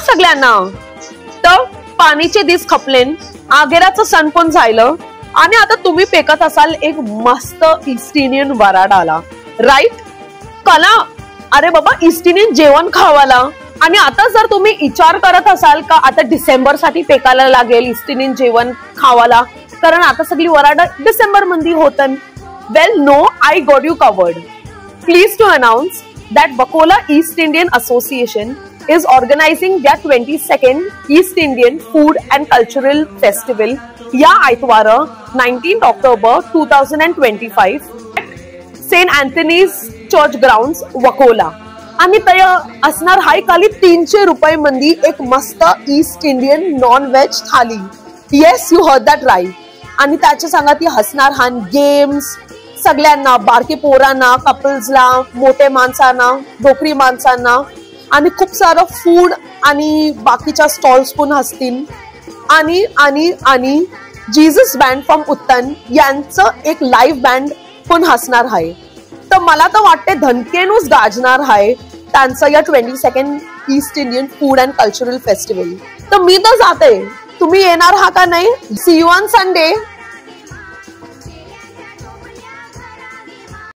सगळ्यांना. तर पाणीचे दिस खपलेन, आगेराचं सण पण झालं आणि आता तुम्ही पेकत असाल एक मस्त ईस्ट इंडियन वराड आला, राईट? कला अरे बाबा ईस्ट इंडियन जेवण खावाला. आणि आता जर तुम्ही विचार करत असाल का आता डिसेंबर साठी पेकायला लागेल ईस्ट इंडियन जेवण खावाला, कारण आता सगळी वराड डिसेंबर मध्ये होतं. Well no, I got you covered. Please to announce that Wakola East Indian Association is organizing their 22nd East Indian Food and Cultural Festival या आयतवार 19 October 2025 saint Anthony's church grounds Wakola. आणि तय असणार हाय खाली 300 रुपये मंदी एक मस्त East Indian non veg thali. Yes, you heard that right. आणि त्याच्या सांगा ती हसणार हान गेम्स सगळ्यांना, बारके पोरांना, कपल्सला, मोठे माणसांना, डोकरी माणसांना, आणि खूप सारं फूड आणि बाकीच्या स्टॉल्स पण असतील. आणि आणि आणि जीसस बँड फ्रॉम उत्तन यांचं एक लाईव्ह बँड पण असणार आहे. तर मला तर वाटते धनकेनूच गाजणार आहे त्यांचं या 22nd East Indian food and cultural festival. तर मी तर जाते, तुम्ही येणार हा का नाही? See you on Sunday.